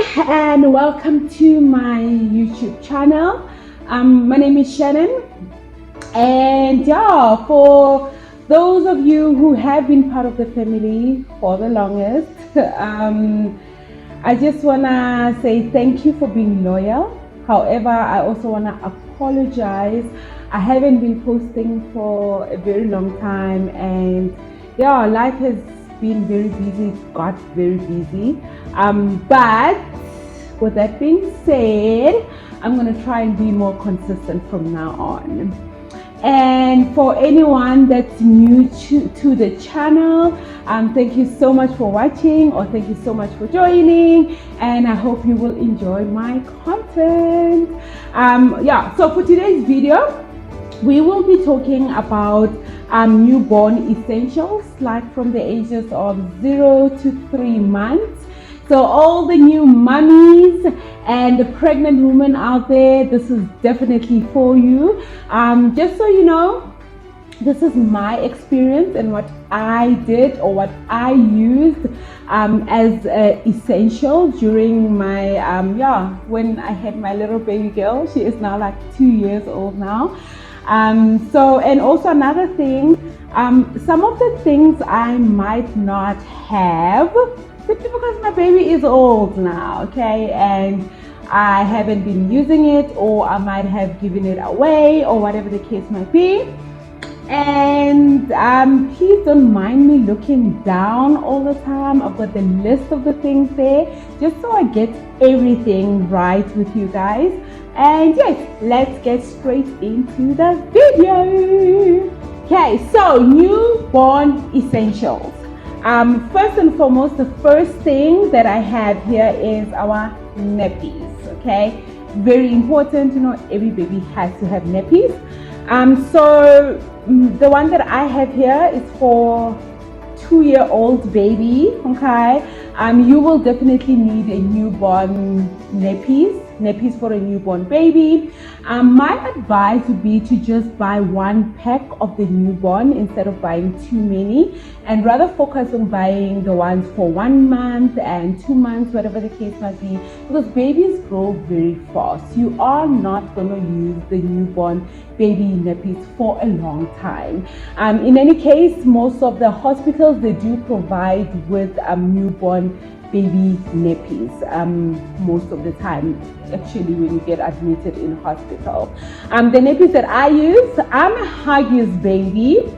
and welcome to my YouTube channel. My name is Shannon, and yeah, for those of you who have been part of the family for the longest, I just wanna say thank you for being loyal. However, I also wanna apologize. I haven't been posting for a very long time, and yeah, life has been very busy, got very busy. But with that being said, I'm gonna try and be more consistent from now on. And for anyone that's new to the channel, thank you so much for watching, or thank you so much for joining, and I hope you will enjoy my content. So for today's video, we will be talking about newborn essentials, like from the ages of 0 to 3 months. So all the new mummies and the pregnant women out there, this is definitely for you. Just so you know, this is my experience and what I did or what I used as essential during my when I had my little baby girl. She is now like 2 years old now. And also another thing, some of the things I might not have simply because my baby is old now, okay, and I haven't been using it, or I might have given it away, or whatever the case might be. And please don't mind me looking down all the time. I've got the list of the things there, just so I get everything right with you guys. And yes, let's get straight into the video. Okay, so newborn essentials. First and foremost, the first thing that I have here is our nappies. Okay, very important. You know, every baby has to have nappies. So the one that I have here is for 2-year-old baby. Okay, you will definitely need a newborn nappies for a newborn baby. My advice would be to just buy 1 pack of the newborn instead of buying too many, and rather focus on buying the ones for 1 month and 2 months, whatever the case might be, because babies grow very fast. You are not going to use the newborn baby nappies for a long time. In any case, most of the hospitals, they do provide with newborn baby nappies most of the time, actually, when you get admitted in hospital. The nappies that I use, I'm a Huggies baby,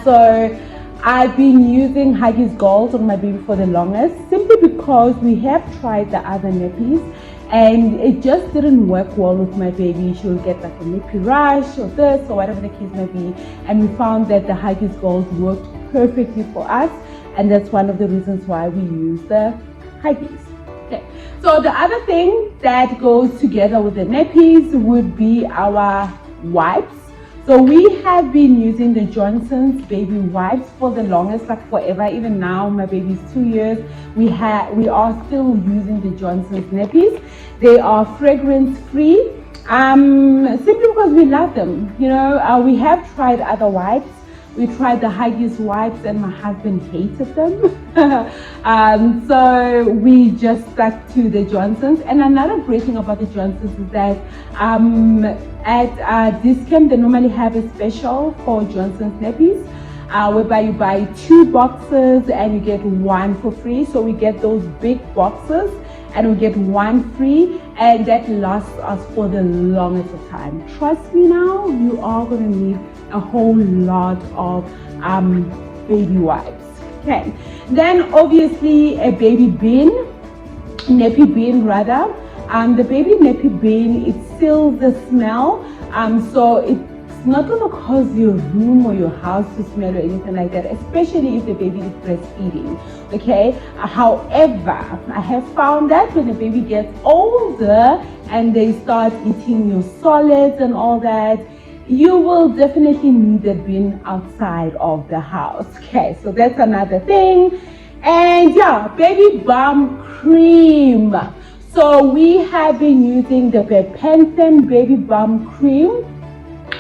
so I've been using Huggies Gold on my baby for the longest, simply because we have tried the other nappies and it just didn't work well with my baby. She will get like a nappy rash or this or whatever the case may be, and we found that the Huggies Gold worked perfectly for us, and that's one of the reasons why we use the Huggies. Okay, so the other thing that goes together with the nappies would be our wipes. So we have been using the Johnson's baby wipes for the longest, like forever. Even now, my baby's 2 years, we are still using the Johnson's nappies. They are fragrance free, simply because we love them. You know, we have tried other wipes. We tried the Huggies wipes and my husband hated them. So we just stuck to the Johnson's. And another great thing about the Johnson's is that at Discount, they normally have a special for Johnson's nappies, whereby you buy 2 boxes and you get 1 for free. So we get those big boxes and we get 1 free, and that lasts us for the longest of time. Trust me, now you are going to need a whole lot of baby wipes. Okay, then obviously a baby bin, nappy bin rather. The baby nappy bin, it seals the smell, so it's not going to cause your room or your house to smell or anything like that, especially if the baby is breastfeeding. Okay, however, I have found that when the baby gets older and they start eating your solids and all that, you will definitely need a bin outside of the house. Okay, so that's another thing. And yeah, baby balm cream. So we have been using the Bepanthen baby balm cream.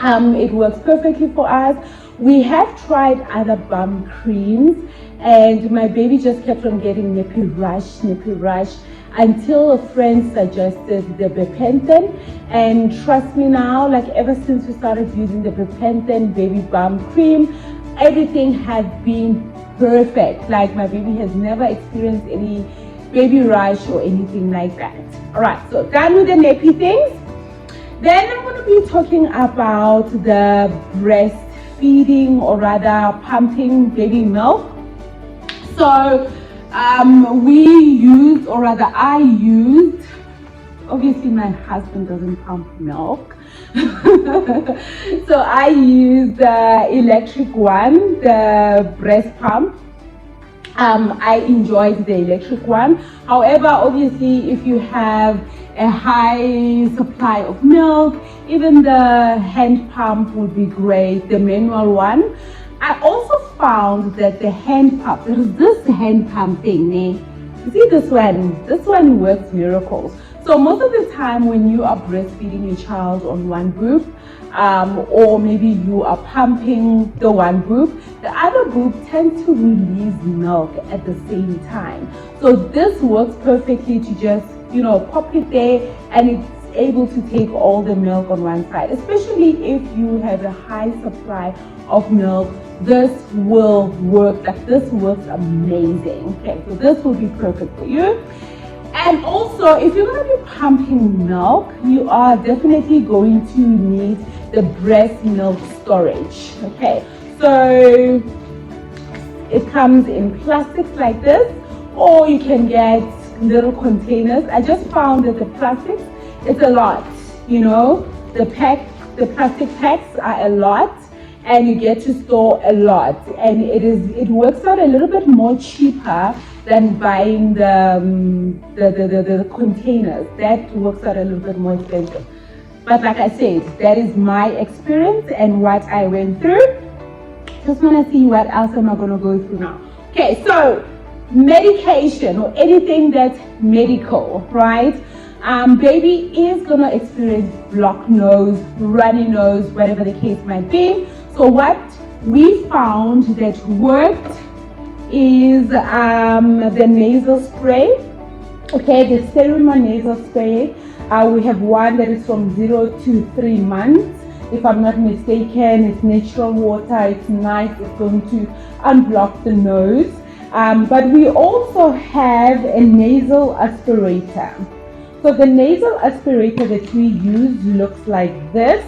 It works perfectly for us. We have tried other balm creams, and my baby just kept on getting nappy rash. until a friend suggested the Bepanthen. And trust me now, like ever since we started using the Bepanthen baby balm cream, everything has been perfect. Like my baby has never experienced any baby rash or anything like that. All right, so done with the nappy things. Then I'm going to be talking about the breastfeeding, or rather pumping baby milk. So we used, or rather I used, obviously my husband doesn't pump milk. So I used the electric one, the breast pump. I enjoyed the electric one. However, obviously, if you have a high supply of milk, even the hand pump would be great, the manual one. I also found that the hand pump, there's this hand pump thing, you see this one works miracles. So most of the time when you are breastfeeding your child on one boob, or maybe you are pumping the one boob, the other boob tends to release milk at the same time. So this works perfectly to just, pop it there, and it's able to take all the milk on one side. Especially if you have a high supply of milk, this will work. Like this works amazing. Okay, so this will be perfect for you. And also, if you're going to be pumping milk, you are definitely going to need the breast milk storage. Okay, so it comes in plastics like this, or you can get little containers. I just found that the plastics, it's a lot, the plastic packs are a lot, and you get to store a lot, and it works out a little bit more cheaper than buying the containers. That works out a little bit more expensive. But like I said, that is my experience and what I went through. Just want to see what else am I going to go through now. Okay, so medication or anything that's medical, right? Baby is going to experience blocked nose, runny nose, whatever the case might be. So what we found that worked is the nasal spray. Okay, the Seruma nasal spray. We have one that is from 0 to 3 months. If I'm not mistaken, it's natural water, it's nice, it's going to unblock the nose. But we also have a nasal aspirator. So the nasal aspirator that we use looks like this.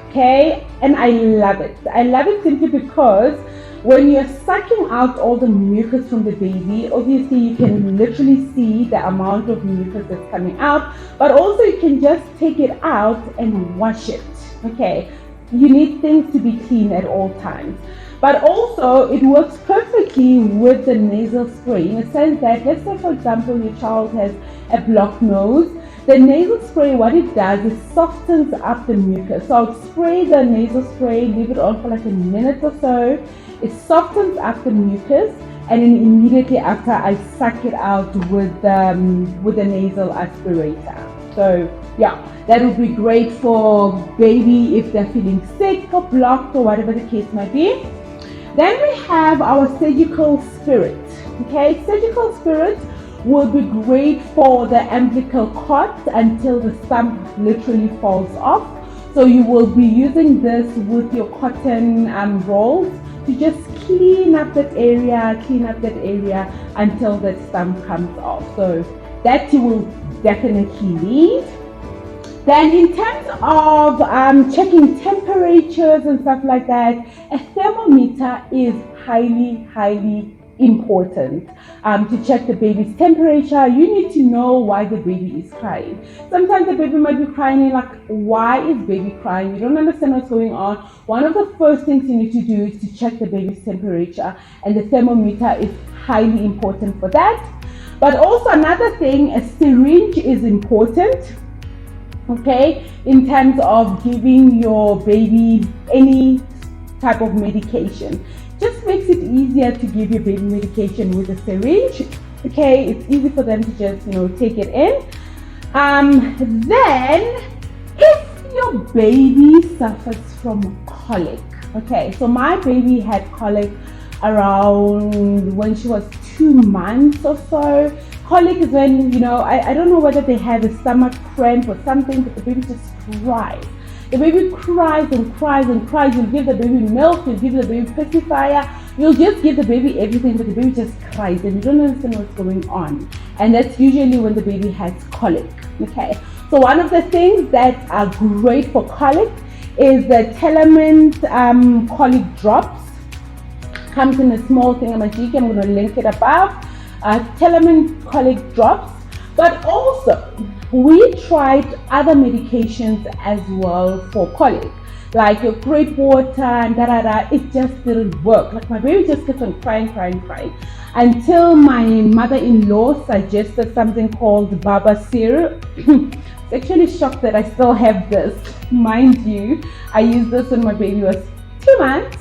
Okay, and I love it. I love it simply because when you're sucking out all the mucus from the baby, obviously you can literally see the amount of mucus that's coming out, but also you can just take it out and wash it. Okay, you need things to be clean at all times. But also it works perfectly with the nasal spray in a sense that, let's say for example, your child has a blocked nose. The nasal spray, what it does is softens up the mucus. So I'll spray the nasal spray, leave it on for like a minute or so. It softens up the mucus, and then immediately after I suck it out with the nasal aspirator. So yeah, that would be great for baby if they're feeling sick or blocked or whatever the case might be. Then we have our surgical spirit. Okay, surgical spirit will be great for the umbilical cord until the stump literally falls off. So you will be using this with your cotton rolls to just clean up that area until that stump comes off. So that you will definitely need. Then in terms of checking temperatures and stuff like that, a thermometer is highly important to check the baby's temperature. You need to know why the baby is crying. Sometimes the baby might be crying and you're like, why is baby crying? You don't understand what's going on. One of the first things you need to do is to check the baby's temperature, and the thermometer is highly important for that. But also another thing, a syringe is important. Okay, in terms of giving your baby any type of medication. Just makes it easier to give your baby medication with a syringe. Okay, it's easy for them to just, take it in. Then, if your baby suffers from colic, okay, so my baby had colic around when she was 2 months or so. Colic is when, I don't know whether they have a stomach cramp or something, but the baby just cries. The baby cries and cries and cries. You'll give the baby milk, you'll give the baby pacifier, you'll just give the baby everything, but the baby just cries and you don't understand what's going on. And that's usually when the baby has colic. Okay, so one of the things that are great for colic is the Telamint colic drops. Comes in a small thingamajig. I'm going to link it above. Telamint colic drops. But also, we tried other medications as well for colic, like your grape water and it just didn't work. Like my baby just kept on crying until my mother-in-law suggested something called Babasir. It's actually shocked that I still have this. Mind you, I used this when my baby was 2 months.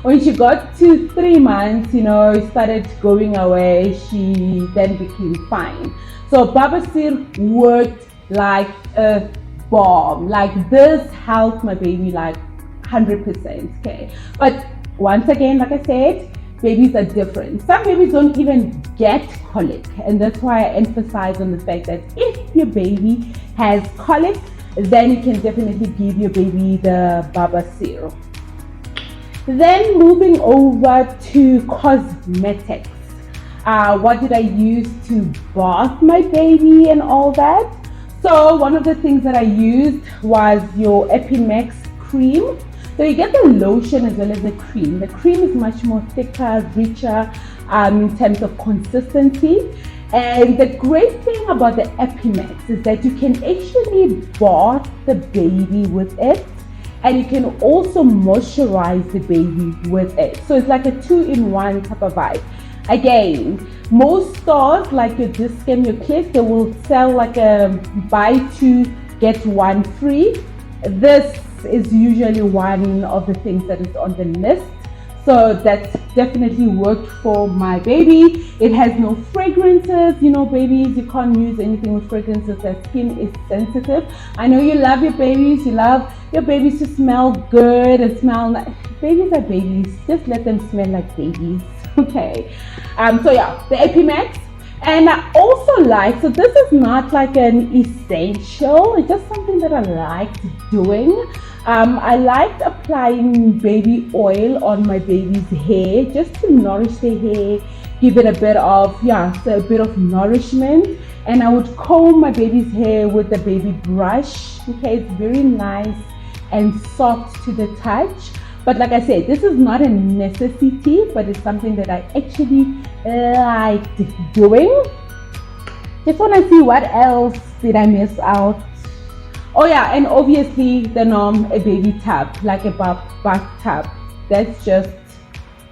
When she got to 3 months, it started going away. She then became fine. So Babasir worked like a bomb. Like this helped my baby like 100%. Okay, but once again, like I said, babies are different. Some babies don't even get colic, and that's why I emphasize on the fact that if your baby has colic, then you can definitely give your baby the Babasir. Then moving over to cosmetics. What did I use to bath my baby and all that? So one of the things that I used was your Epimax cream. So you get the lotion as well as the cream. The cream is much more thicker, richer in terms of consistency. And the great thing about the Epimax is that you can actually bath the baby with it, and you can also moisturize the baby with it. So it's like a 2-in-1 type of vibe. Again, most stores like your Discount, your Click, they will sell like a buy 2 get 1 free. This is usually one of the things that is on the list. So that's definitely worked for my baby. It has no fragrances. Babies, you can't use anything with fragrances. Their skin is sensitive. I know you love your babies. You love your babies to smell good and smell nice. Babies are babies. Just let them smell like babies. Okay. So yeah, the Epimax. And I also so this is not like an essential. It's just something that I liked doing. I liked applying baby oil on my baby's hair just to nourish the hair, give it a bit of nourishment. And I would comb my baby's hair with the baby brush. Okay, it's very nice and soft to the touch. But like I said, this is not a necessity, but it's something that I actually liked doing. Just want to see what else did I miss out. Oh yeah, and obviously the norm, a baby tub, like a bathtub. That's just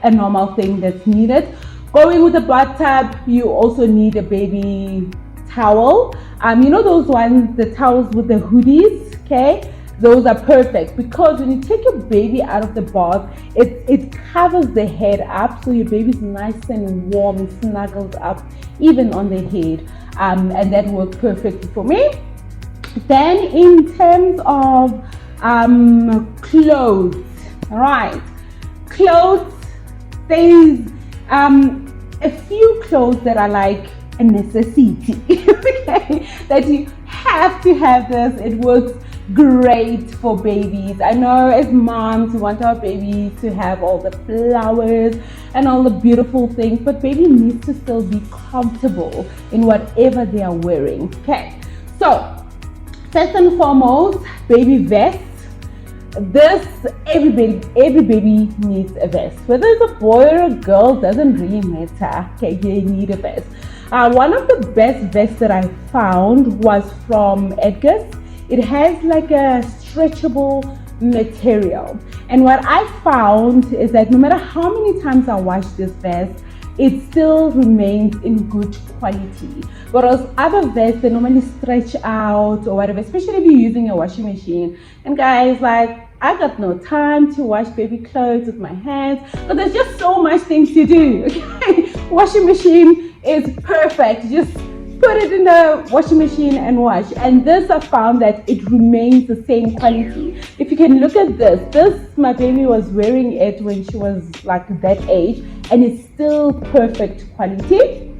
a normal thing that's needed. Going with a bathtub, you also need a baby towel. Those ones, the towels with the hoodies, okay? Those are perfect because when you take your baby out of the bath, it covers the head up, so your baby's nice and warm and snuggles up even on the head, and that works perfectly for me. Then in terms of clothes, all right, clothes, there's a few clothes that are like a necessity, okay, that you have to have this. It works great for babies. I know as moms, we want our babies to have all the flowers and all the beautiful things, but baby needs to still be comfortable in whatever they are wearing. Okay, so first and foremost, baby vests. This every baby needs a vest. Whether it's a boy or a girl, doesn't really matter. Okay, you need a vest. One of the best vests that I found was from Edgar's. It has like a stretchable material, and what I found is that no matter how many times I wash this vest, it still remains in good quality. Whereas other vests, they normally stretch out or whatever, especially if you're using a washing machine. And guys, like, I got no time to wash baby clothes with my hands, but there's just so much things to do. Okay? Washing machine is perfect. Just put it in the washing machine and wash. And this, I found that it remains the same quality. If you can look at this my baby was wearing it when she was like that age, and it's still perfect quality.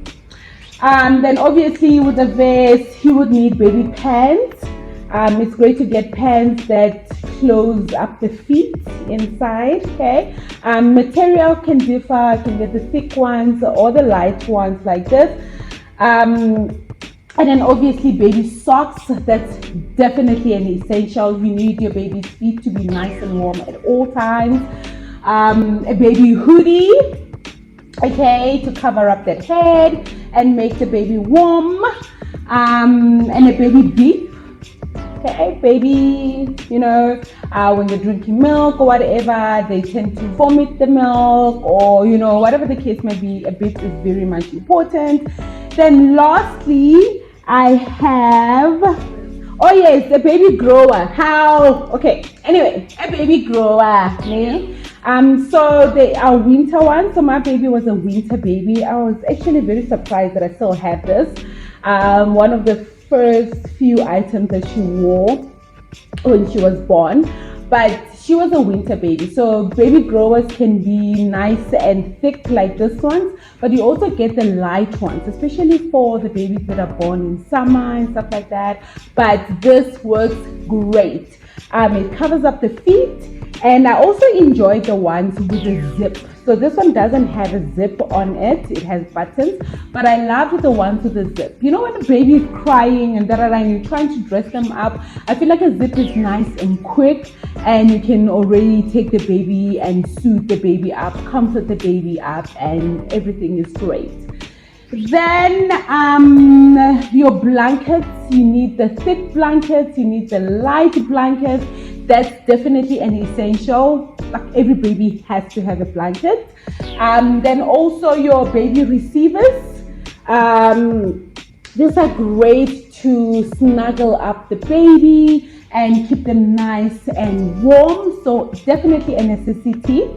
Then obviously with the vest, he would need baby pants. It's great to get pants that close up the feet inside. Okay. Material can differ. You can get the thick ones or the light ones like this. And then obviously baby socks. That's definitely an essential. You need your baby's feet to be nice and warm at all times. A baby hoodie, okay, to cover up that head and make the baby warm. And a baby beep. Okay, baby, you know, when they're drinking milk or whatever, they tend to vomit the milk, or, you know, whatever the case may be, a bit is very much important. Then lastly, I have, oh yes, a baby grower. How? Okay, anyway, a baby grower. So they are winter ones. So my baby was a winter baby. I was actually very surprised that I still have this. One of the first few items that she wore when she was born, but she was a winter baby. So baby growers can be nice and thick like this one, but you also get the light ones, especially for the babies that are born in summer and stuff like that. But this works great. It covers up the feet, and I also enjoyed the ones with a zip. So this one doesn't have a zip on it, it has buttons, but I love the ones with a zip. You know, when the baby is crying and you're trying to dress them up, I feel like a zip is nice and quick, and you can already take the baby and suit the baby up, comfort the baby up, and everything is great. Then your blankets, you need the thick blankets, you need the light blankets. That's definitely an essential. Like every baby has to have a blanket. Then also your baby receivers. These are great to snuggle up the baby and keep them nice and warm. So definitely a necessity.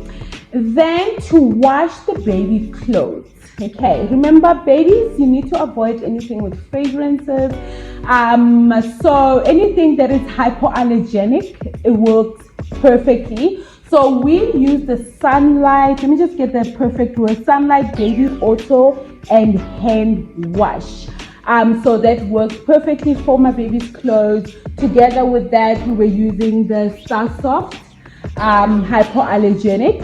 Then to wash the baby clothes. Okay, remember babies, you need to avoid anything with fragrances. So anything that is hypoallergenic, it works perfectly. So we use the Sunlight, let me just get the perfect word, Sunlight Baby Auto and Hand Wash. So that works perfectly for my baby's clothes. Together with that, we were using the Star Soft hypoallergenic.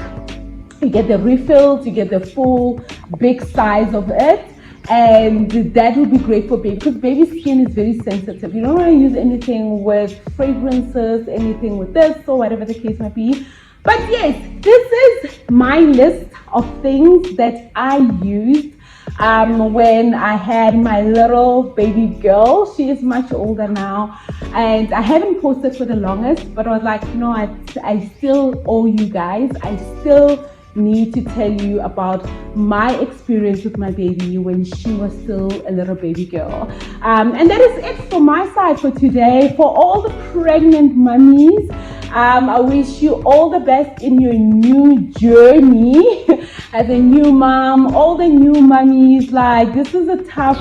You get the refills, you get the full big size of it, and that will be great for baby, because baby skin is very sensitive. You don't want to use anything with fragrances, anything with this, or whatever the case might be. But yes, this is my list of things that I used when I had my little baby girl. She is much older now, and I haven't posted for the longest, but I was like, you know, I still owe you guys. I still need to tell you about my experience with my baby when she was still a little baby girl. And that is it for my side for today. For all the pregnant mummies, I wish you all the best in your new journey as a new mom. All the new mummies, like, this is a tough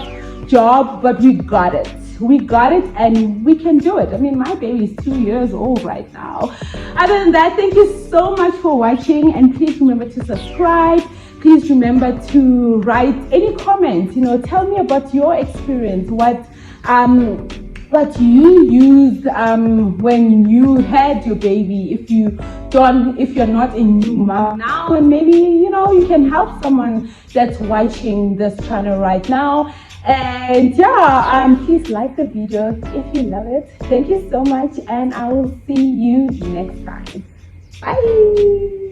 job, but we got it. We got it, and we can do it. I mean, my baby is 2 years old right now. Other than that, thank you so much for watching, and please remember to subscribe. Please remember to write any comments. You know, tell me about your experience. What you used when you had your baby. If you're not a new mom now, and maybe, you know, you can help someone that's watching this channel right now. And yeah, please like the video if you love it. Thank you so much, and I will see you next time. Bye.